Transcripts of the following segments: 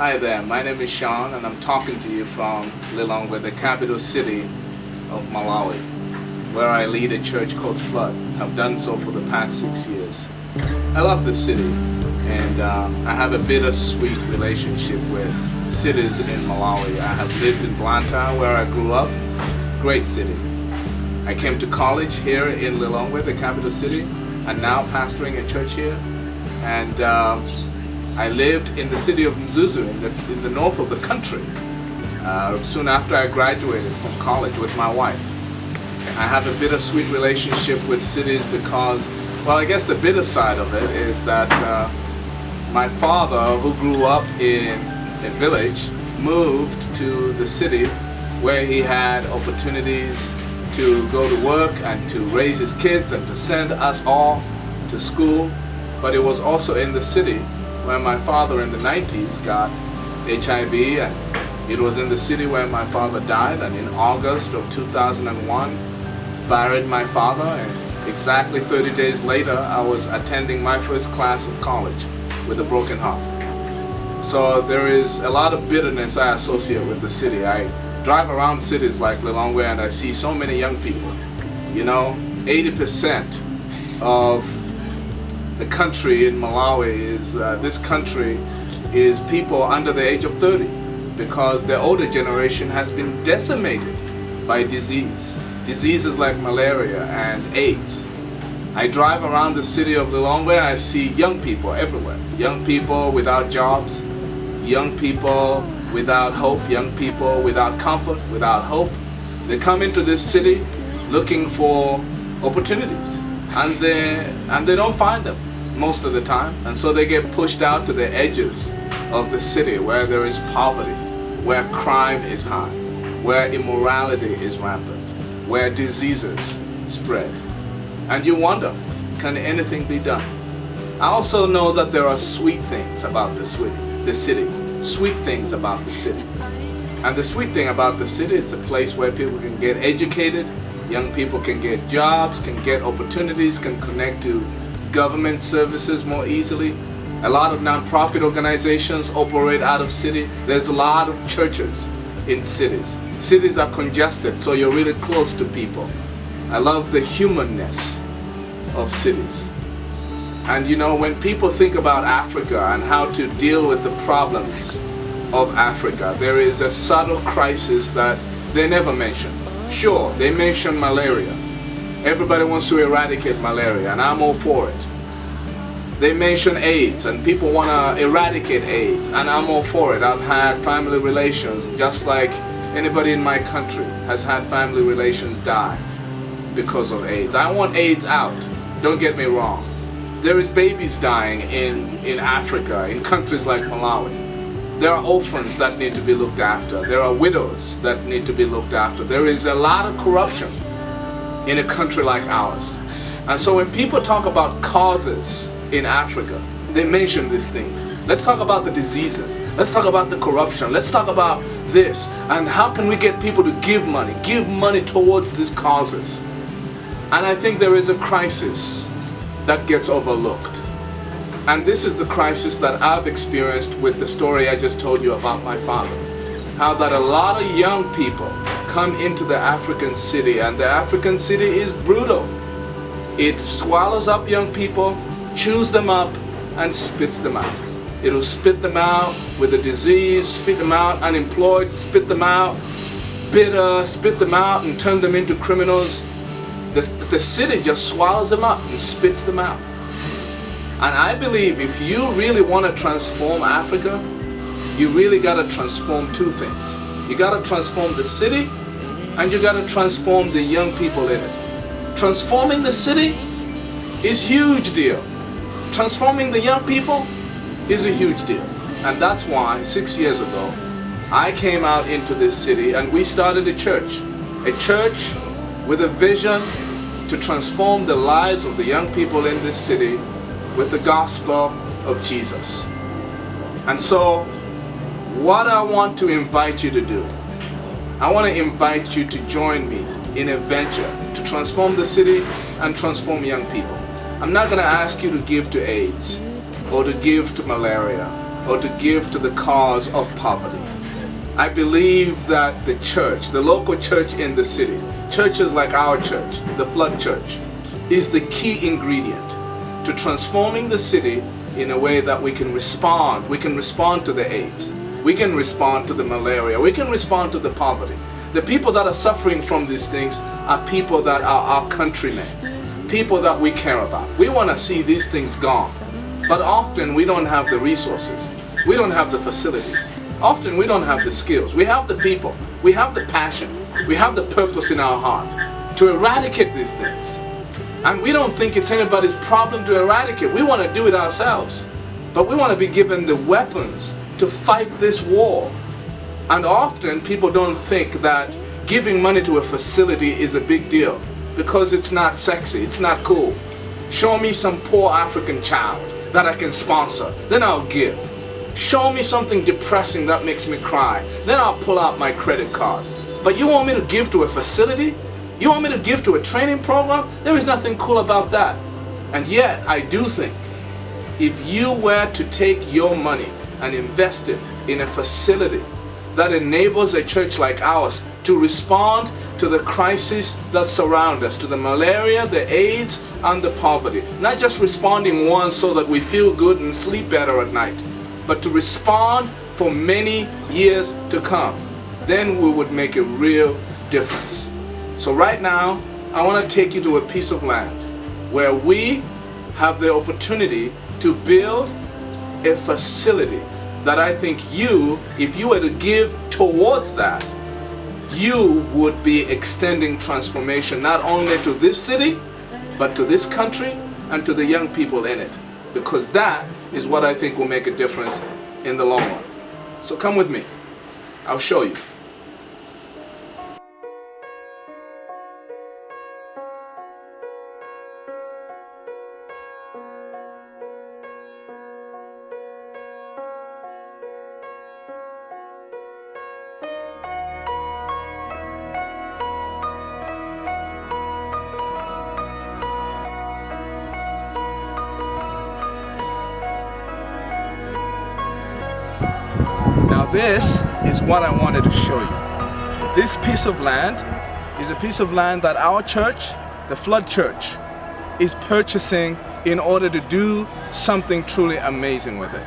Hi there, my name is Sean and I'm talking to you from Lilongwe, the capital city of Malawi, where I lead a church called Flood. I've done so for the past 6 years. I love this city and I have a bittersweet relationship with cities in Malawi. I have lived in Blantyre where I grew up, great city. I came to college here in Lilongwe, the capital city, and now pastoring a church here. And I lived in the city of Mzuzu in the north of the country soon after I graduated from college with my wife. I have a bittersweet relationship with cities because, well, I guess the bitter side of it is that my father, who grew up in a village, moved to the city where he had opportunities to go to work and to raise his kids and to send us all to school. But it was also in the city where my father in the 90s got HIV, and it was in the city where my father died, and in August of 2001 buried my father, and exactly 30 days later I was attending my first class of college with a broken heart. So there is a lot of bitterness I associate with the city. I drive around cities like Lilongwe and I see so many young people. You know, 80% of the country in Malawi is, this country is people under the age of 30 because the older generation has been decimated by disease. Diseases like malaria and AIDS. I drive around the city of Lilongwe, I see young people everywhere. Young people without jobs, young people without hope, young people without comfort, without hope. They come into this city looking for opportunities and they don't find them most of the time, and so they get pushed out to the edges of the city where there is poverty, where crime is high, where immorality is rampant, where diseases spread. And you wonder, can anything be done? I also know that there are sweet things about the city, sweet things about the city. And the sweet thing about the city, it's a place where people can get educated, young people can get jobs, can get opportunities, can connect to government services more easily. A lot of non-profit organizations operate out of city. There's a lot of churches in cities. Cities are congested, so you're really close to people. I love the humanness of cities. And you know, when people think about Africa and how to deal with the problems of Africa, there is a subtle crisis that they never mention. Sure, they mention malaria. Everybody wants to eradicate malaria, and I'm all for it. They mention AIDS, and people want to eradicate AIDS, and I'm all for it. I've had family relations, just like anybody in my country has had family relations die because of AIDS. I want AIDS out, don't get me wrong. There is babies dying in Africa, in countries like Malawi. There are orphans that need to be looked after. There are widows that need to be looked after. There is a lot of corruption in a country like ours. And so when people talk about causes in Africa, they mention these things. Let's talk about the diseases. Let's talk about the corruption. Let's talk about this. And how can we get people to give money towards these causes? And I think there is a crisis that gets overlooked. And this is the crisis that I've experienced with the story I just told you about my father. How that a lot of young people come into the African city, and the African city is brutal. It swallows up young people, chews them up, and spits them out. It'll spit them out with a disease, spit them out unemployed, spit them out bitter, spit them out and turn them into criminals. The city just swallows them up and spits them out. And I believe if you really want to transform Africa, you really got to transform two things. You got to transform the city, and you got to transform the young people in it. Transforming the city is a huge deal. Transforming the young people is a huge deal. And that's why 6 years ago, I came out into this city and we started a church with a vision to transform the lives of the young people in this city with the gospel of Jesus. And so, what I want to invite you to do, I want to invite you to join me in a venture to transform the city and transform young people. I'm not going to ask you to give to AIDS or to give to malaria or to give to the cause of poverty. I believe that the church, the local church in the city, churches like our church, the Flood Church, is the key ingredient to transforming the city in a way that we can respond. We can respond to the AIDS. We can respond to the malaria. We can respond to the poverty. The people that are suffering from these things are people that are our countrymen, people that we care about. We want to see these things gone. But often we don't have the resources. We don't have the facilities. Often we don't have the skills. We have the people. We have the passion. We have the purpose in our heart to eradicate these things. And we don't think it's anybody's problem to eradicate. We want to do it ourselves. But we want to be given the weapons to fight this war. And often people don't think that giving money to a facility is a big deal because it's not sexy, it's not cool. Show me some poor African child that I can sponsor, then I'll give. Show me something depressing that makes me cry, then I'll pull out my credit card. But you want me to give to a facility? You want me to give to a training program? There is nothing cool about that. And yet, I do think if you were to take your money and invest it in a facility that enables a church like ours to respond to the crises that surround us, to the malaria, the AIDS, and the poverty. Not just responding once so that we feel good and sleep better at night, but to respond for many years to come. Then we would make a real difference. So right now, I want to take you to a piece of land where we have the opportunity to build a facility that I think you, if you were to give towards that, you would be extending transformation not only to this city, but to this country and to the young people in it. Because that is what I think will make a difference in the long run. So come with me. I'll show you. Now this is what I wanted to show you. This piece of land is a piece of land that our church, the Flood Church, is purchasing in order to do something truly amazing with it.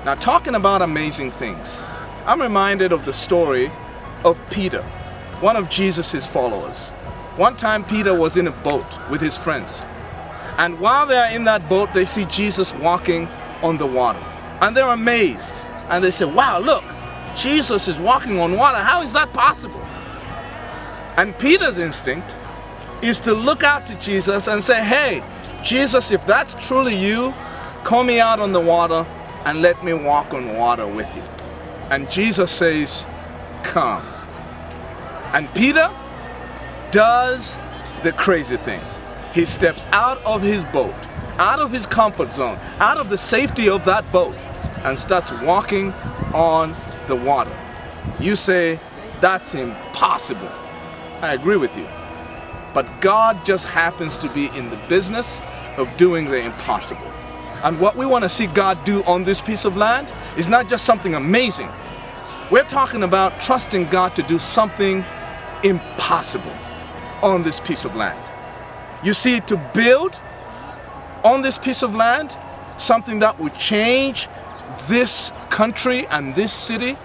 Now, talking about amazing things, I'm reminded of the story of Peter, one of Jesus's followers. One time Peter was in a boat with his friends, and while they are in that boat, they see Jesus walking on the water, and they're amazed. And they say, wow, look, Jesus is walking on water. How is that possible? And Peter's instinct is to look out to Jesus and say, hey, Jesus, if that's truly you, call me out on the water and let me walk on water with you. And Jesus says, come. And Peter does the crazy thing. He steps out of his boat, out of his comfort zone, out of the safety of that boat, and starts walking on the water. You say, that's impossible. I agree with you. But God just happens to be in the business of doing the impossible. And what we want to see God do on this piece of land is not just something amazing. We're talking about trusting God to do something impossible on this piece of land. You see, to build on this piece of land something that would change this country and this city,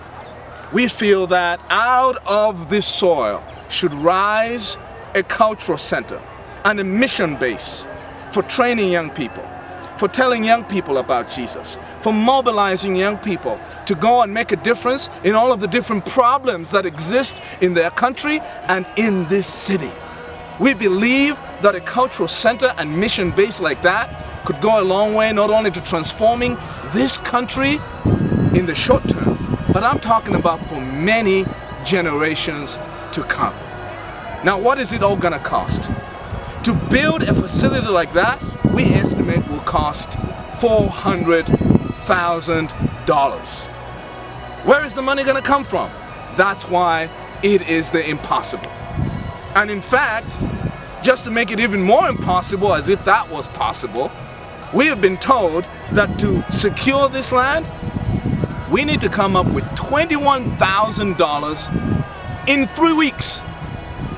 we feel that out of this soil should rise a cultural center and a mission base for training young people, for telling young people about Jesus, for mobilizing young people to go and make a difference in all of the different problems that exist in their country and in this city. We believe that a cultural center and mission base like that could go a long way, not only to transforming this country in the short term, but I'm talking about for many generations to come. Now, what is it all gonna cost? To build a facility like that, we estimate will cost $400,000. Where is the money gonna come from? That's why it is the impossible. And in fact, just to make it even more impossible, as if that was possible, we have been told that to secure this land, we need to come up with $21,000 in 3 weeks.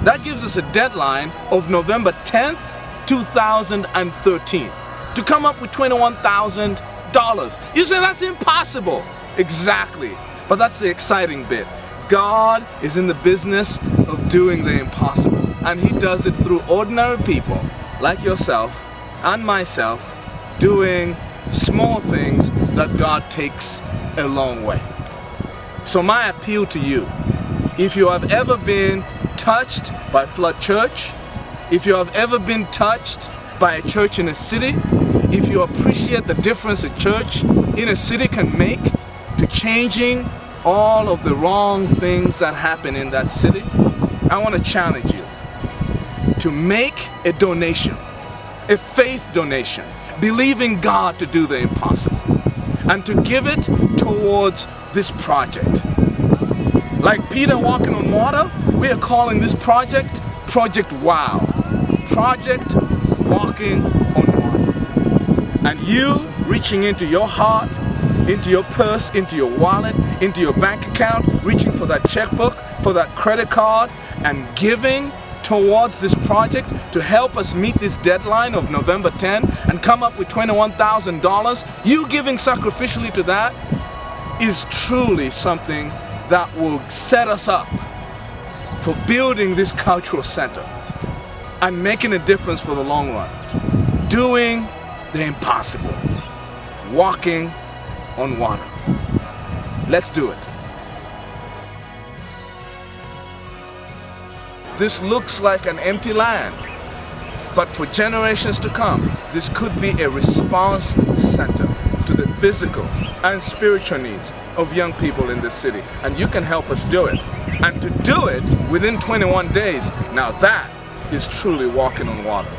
That gives us a deadline of November 10th, 2013 to come up with $21,000. You say that's impossible. Exactly. But that's the exciting bit. God is in the business of doing the impossible, and He does it through ordinary people like yourself and myself doing small things that God takes a long way. So my appeal to you, if you have ever been touched by Flood Church, if you have ever been touched by a church in a city, if you appreciate the difference a church in a city can make to changing all of the wrong things that happen in that city, I want to challenge you to make a donation, a faith donation, believing God to do the impossible, and to give it towards this project. Like Peter walking on water, we are calling this project Project Wow. Project Walking on Water. And you reaching into your heart, into your purse, into your wallet, into your bank account, reaching for that checkbook, for that credit card, and giving towards this project to help us meet this deadline of November 10 and come up with $21,000, you giving sacrificially to that is truly something that will set us up for building this cultural center and making a difference for the long run. Doing the impossible. Walking on water. Let's do it. This looks like an empty land, but for generations to come, this could be a response center to the physical and spiritual needs of young people in this city, and you can help us do it. And to do it within 21 days, now that is truly walking on water.